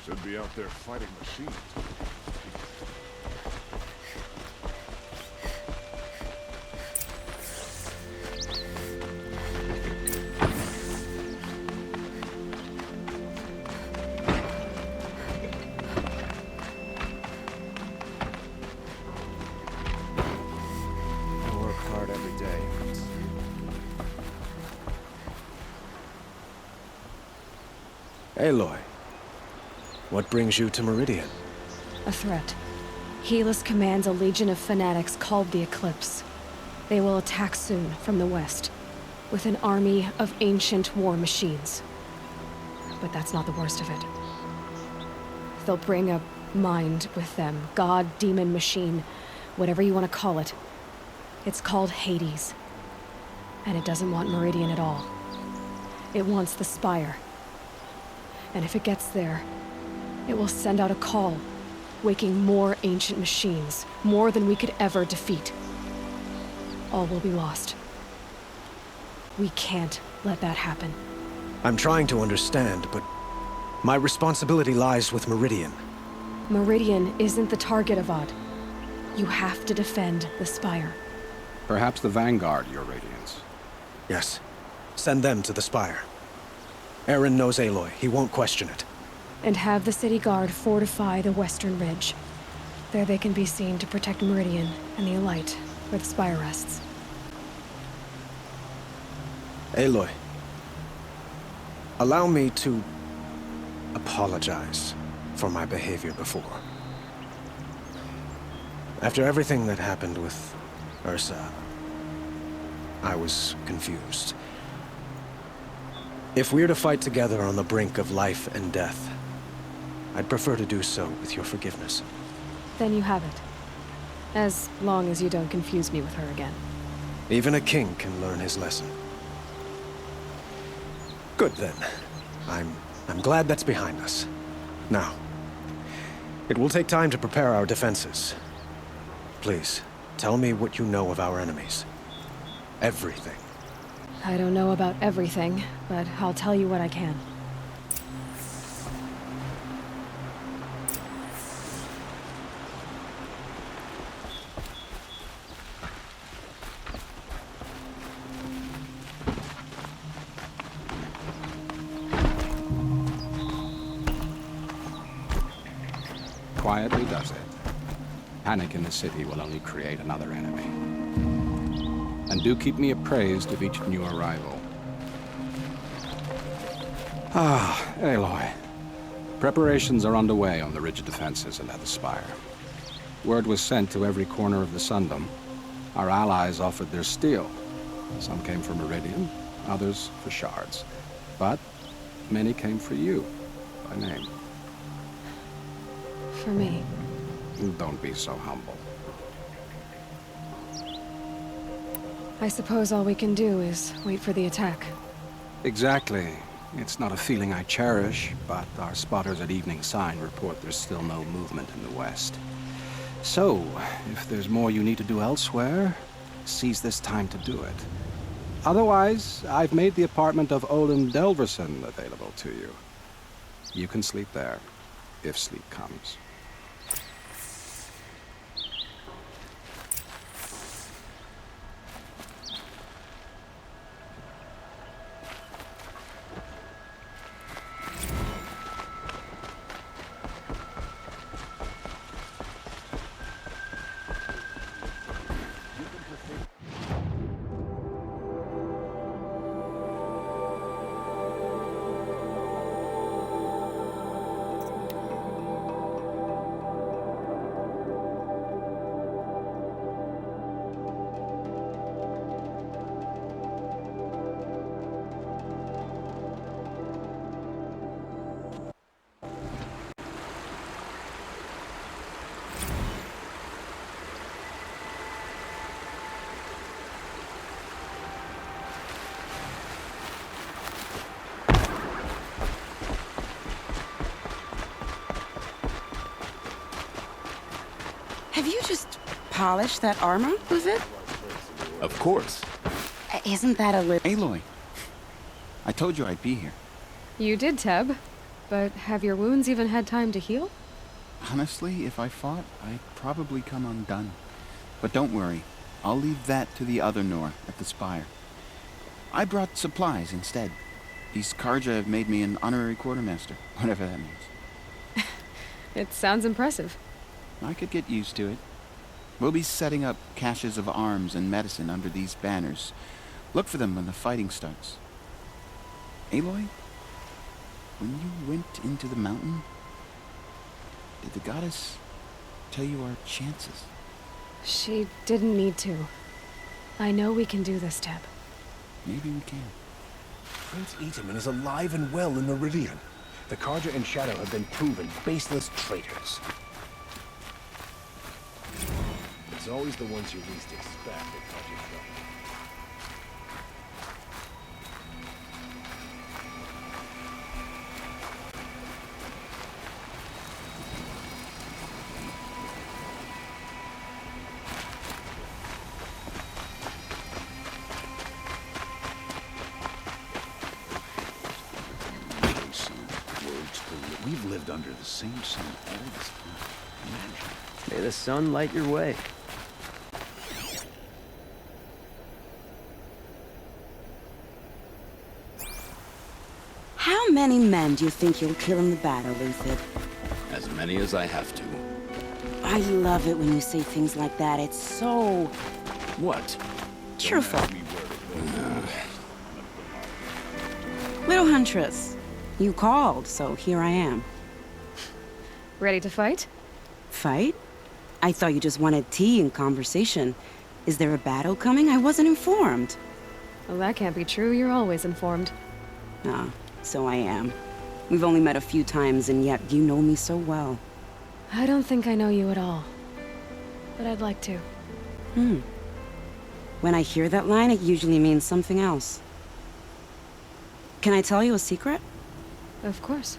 Should be out there fighting machines. I work hard every day. Aloy, what brings you to Meridian? A threat. Helis commands a legion of fanatics called the Eclipse. They will attack soon from the west, with an army of ancient war machines. But that's not the worst of it. They'll bring a mind with them, god, demon, machine, whatever you want to call it. It's called Hades. And it doesn't want Meridian at all. It wants the Spire. And if it gets there, it will send out a call, waking more ancient machines, more than we could ever defeat. All will be lost. We can't let that happen. I'm trying to understand, but my responsibility lies with Meridian. Meridian isn't the target, Avad. You have to defend the Spire. Perhaps the Vanguard, Your Radiance. Yes. Send them to the Spire. Aaron knows Aloy. He won't question it. And have the city guard fortify the western ridge. There they can be seen to protect Meridian and the Elite, where the Spire rests. Aloy, allow me to apologize for my behavior before. After everything that happened with Ursa, I was confused. If we're to fight together on the brink of life and death, I'd prefer to do so with your forgiveness. Then you have it. As long as you don't confuse me with her again. Even a king can learn his lesson. Good then. I'm glad that's behind us. Now, it will take time to prepare our defenses. Please, tell me what you know of our enemies. Everything. I don't know about everything, but I'll tell you what I can. Quietly does it. Panic in the city will only create another enemy. And do keep me appraised of each new arrival. Ah, Aloy. Preparations are underway on the ridge defenses and at the Spire. Word was sent to every corner of the Sundom. Our allies offered their steel. Some came for Meridian, others for shards. But many came for you, by name. For me. Don't be so humble. I suppose all we can do is wait for the attack. Exactly. It's not a feeling I cherish, but our spotters at Evening Sign report there's still no movement in the west. So, if there's more you need to do elsewhere, seize this time to do it. Otherwise, I've made the apartment of Olin Delverson available to you. You can sleep there, if sleep comes. Have you just polished that armor, was it? Of course. Isn't that a little... Aloy, I told you I'd be here. You did, Teb. But have your wounds even had time to heal? Honestly, if I fought, I'd probably come undone. But don't worry, I'll leave that to the other Nor at the Spire. I brought supplies instead. These Karja have made me an honorary quartermaster, whatever that means. It sounds impressive. I could get used to it. We'll be setting up caches of arms and medicine under these banners. Look for them when the fighting starts. Aloy, when you went into the mountain, did the goddess tell you our chances? She didn't need to. I know we can do this, Teb. Maybe we can. Prince Itaman is alive and well in Meridian. The Karja and Shadow have been proven baseless traitors. It's always the ones you least expect that cause you trouble. We've lived under the same sun all this time. Imagine. May the sun light your way. How many men do you think you'll kill in the battle, Luthid? As many as I have to. I love it when you say things like that. It's so What? cheerful. Little Huntress, you called, so here I am. Ready to fight? Fight? I thought you just wanted tea and conversation. Is there a battle coming? I wasn't informed. Well, that can't be true. You're always informed. Ah, so I am. We've only met a few times, and yet you know me so well. I don't think I know you at all. But I'd like to. When I hear that line, it usually means something else. Can I tell you a secret? Of course.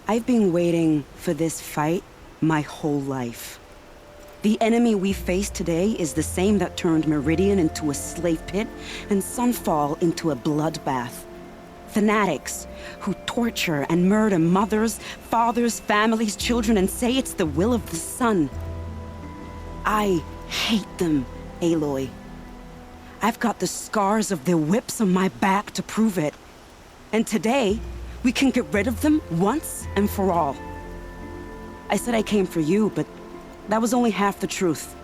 I've been waiting for this fight my whole life. The enemy we face today is the same that turned Meridian into a slave pit and Sunfall into a bloodbath. Fanatics who torture and murder mothers, fathers, families, children, and say it's the will of the sun. I hate them, Aloy. I've got the scars of their whips on my back to prove it. And today, we can get rid of them once and for all. I said I came for you, but that was only half the truth.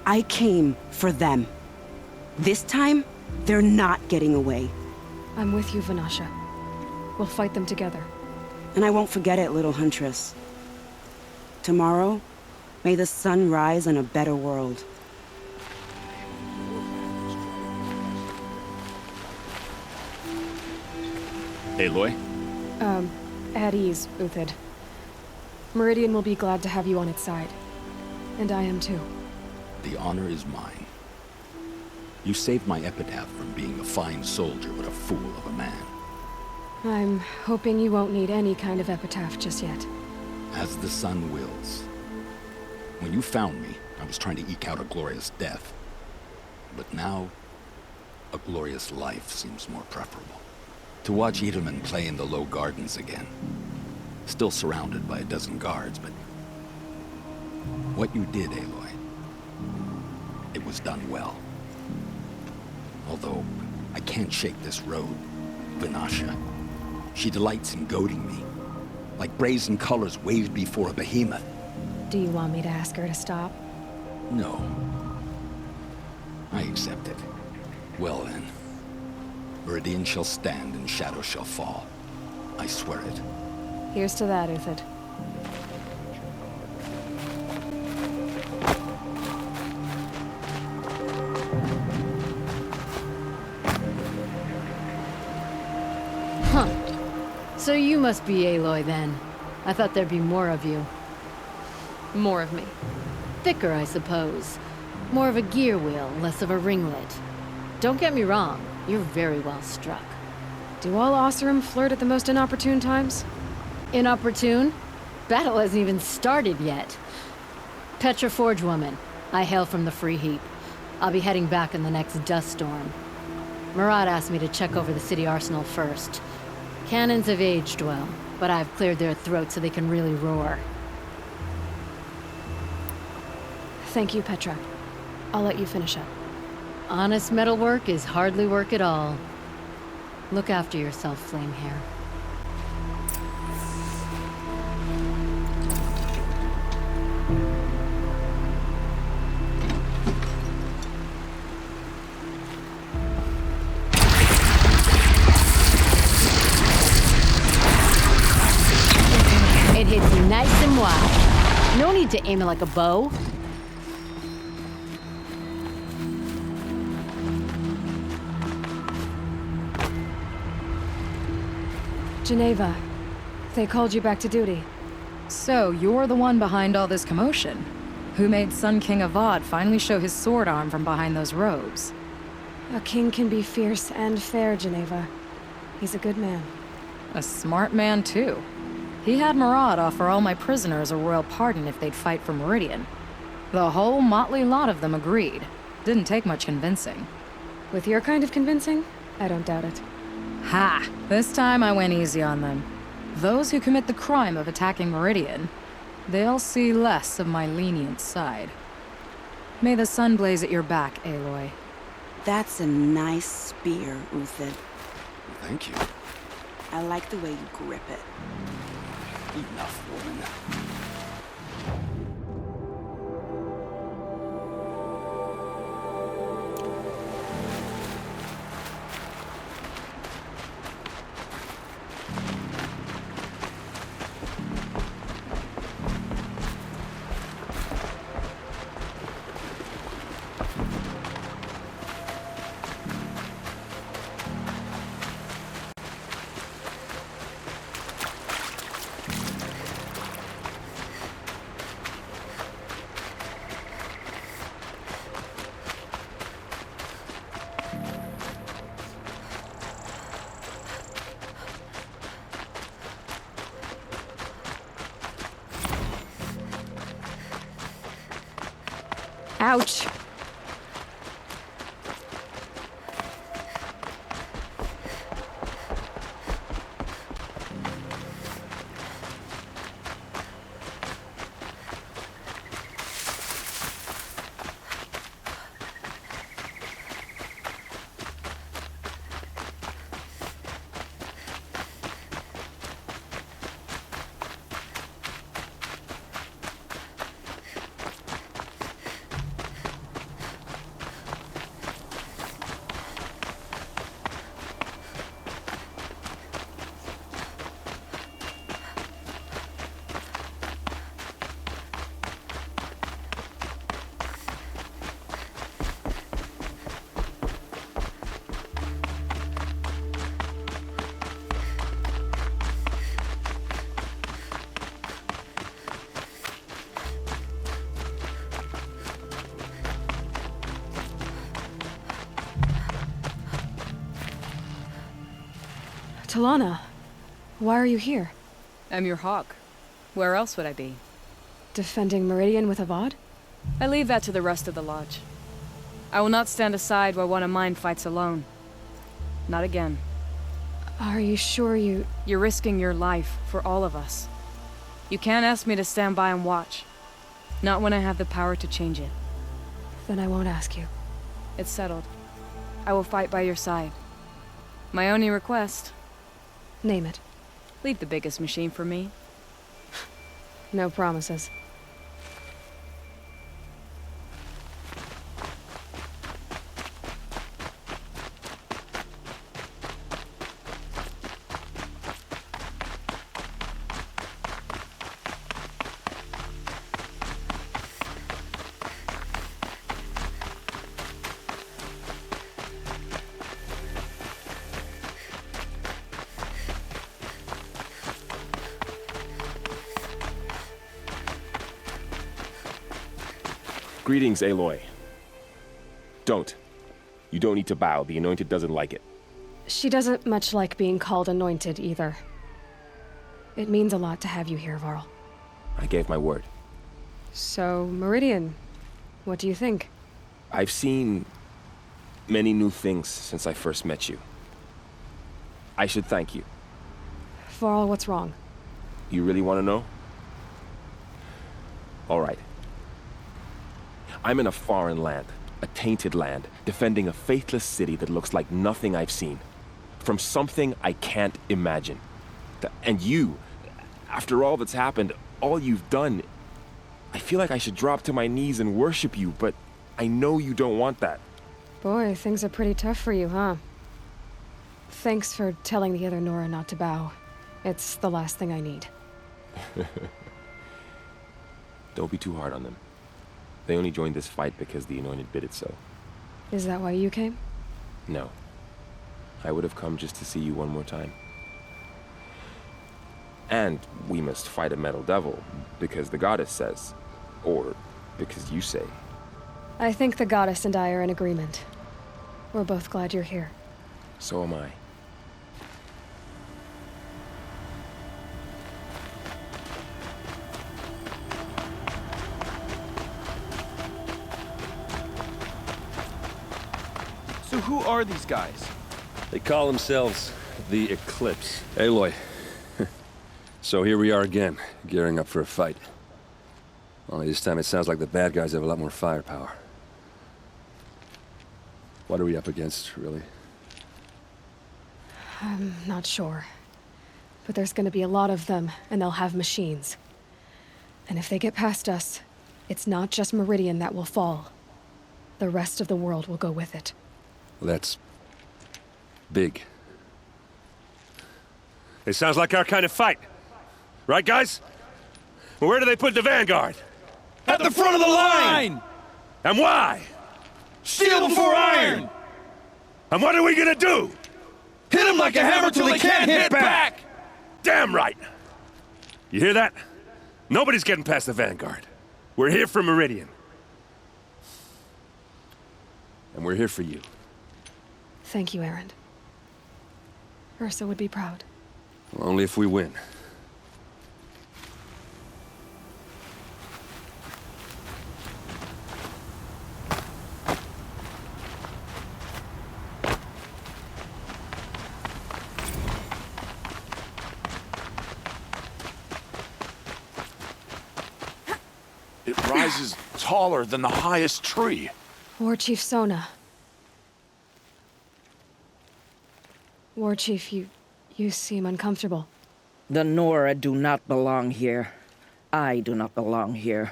I came for them. This time, they're not getting away. I'm with you, Vanasha. We'll fight them together. And I won't forget it, little Huntress. Tomorrow, may the sun rise in a better world. Aloy? At ease, Uthid. Meridian will be glad to have you on its side. And I am too. The honor is mine. You saved my epitaph from being a fine soldier but a fool of a man. I'm hoping you won't need any kind of epitaph just yet. As the sun wills. When you found me, I was trying to eke out a glorious death. But now, a glorious life seems more preferable. To watch Itaman play in the low gardens again. Still surrounded by a dozen guards, but... what you did, Aloy, it was done well. Although, I can't shake this road, Vanasha. She delights in goading me. Like brazen colors waved before a behemoth. Do you want me to ask her to stop? No. I accept it. Well then. Meridian shall stand and shadow shall fall. I swear it. Here's to that, Uthid. Huh. So you must be Aloy then. I thought there'd be more of you. More of me. Thicker, I suppose. More of a gear wheel, less of a ringlet. Don't get me wrong, you're very well struck. Do all Oseram flirt at the most inopportune times? Inopportune? Battle hasn't even started yet. Petra Forge woman. I hail from the Free Heap. I'll be heading back in the next dust storm. Murad asked me to check over the city arsenal first. Cannons have aged well. but I've cleared their throats so they can really roar. Thank you, Petra. I'll let you finish up. Honest metalwork is hardly work at all. Look after yourself, Flamehair. It hits nice and wide. No need to aim it like a bow. Geneva, they called you back to duty. So, you're the one behind all this commotion? Who made Sun King Avad finally show his sword arm from behind those robes? A king can be fierce and fair, Geneva. He's a good man. A smart man, too. He had Murad offer all my prisoners a royal pardon if they'd fight for Meridian. The whole motley lot of them agreed. Didn't take much convincing. With your kind of convincing, I don't doubt it. Ha! This time I went easy on them. Those who commit the crime of attacking Meridian, they'll see less of my lenient side. May the sun blaze at your back, Aloy. That's a nice spear, Uthid. Thank you. I like the way you grip it. Enough, woman. Ouch! Talana, why are you here? I'm your hawk. Where else would I be? Defending Meridian with Avad? I leave that to the rest of the Lodge. I will not stand aside while one of mine fights alone. Not again. Are you sure you... You're risking your life for all of us. You can't ask me to stand by and watch. Not when I have the power to change it. Then I won't ask you. It's settled. I will fight by your side. My only request... Name it. Leave the biggest machine for me. No promises. Greetings, Aloy. Don't. You don't need to bow. The Anointed doesn't like it. She doesn't much like being called Anointed, either. It means a lot to have you here, Varl. I gave my word. So, Meridian, what do you think? I've seen many new things since I first met you. I should thank you. Varl, what's wrong? You really want to know? All right. I'm in a foreign land, a tainted land, defending a faithless city that looks like nothing I've seen. From something I can't imagine. And you, after all that's happened, all you've done, I feel like I should drop to my knees and worship you, but I know you don't want that. Boy, things are pretty tough for you, huh? Thanks for telling the other Nora not to bow. It's the last thing I need. Don't be too hard on them. They only joined this fight because the Anointed bid it so. Is that why you came? No. I would have come just to see you one more time. And we must fight a metal devil, because the goddess says. Or because you say. I think the goddess and I are in agreement. We're both glad you're here. So am I. So who are these guys? They call themselves the Eclipse. Aloy. So here we are again, gearing up for a fight. Only this time it sounds like the bad guys have a lot more firepower. What are we up against, really? I'm not sure. But there's gonna be a lot of them, and they'll have machines. And if they get past us, it's not just Meridian that will fall. The rest of the world will go with it. Well, that's big. It sounds like our kind of fight. Right, guys? Well, where do they put the Vanguard? At the front of the line! And why? Steel before iron! And what are we gonna do? Hit them like a hammer till they can't hit back! Damn right! You hear that? Nobody's getting past the Vanguard. We're here for Meridian. And we're here for you. Thank you, Erend. Ursa would be proud. Well, only if we win. It rises taller than the highest tree. War Chief Sona. War Chief, you seem uncomfortable. The Nora do not belong here. I do not belong here.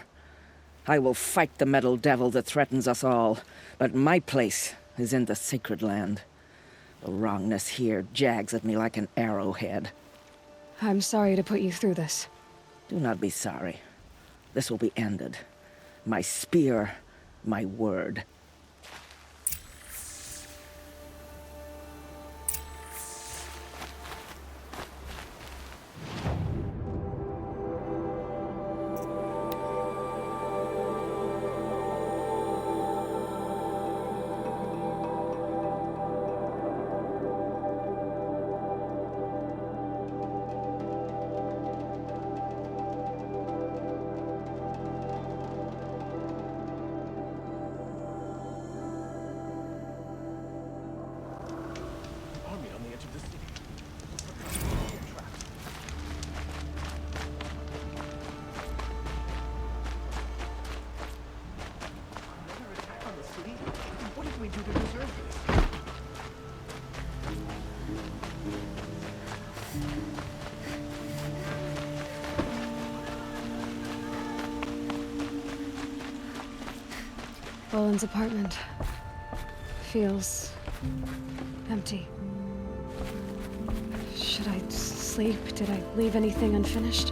I will fight the metal devil that threatens us all, but my place is in the sacred land. The wrongness here jags at me like an arrowhead. I'm sorry to put you through this. Do not be sorry. This will be ended. My spear, my word. Roland's apartment feels empty. Should I sleep? Did I leave anything unfinished?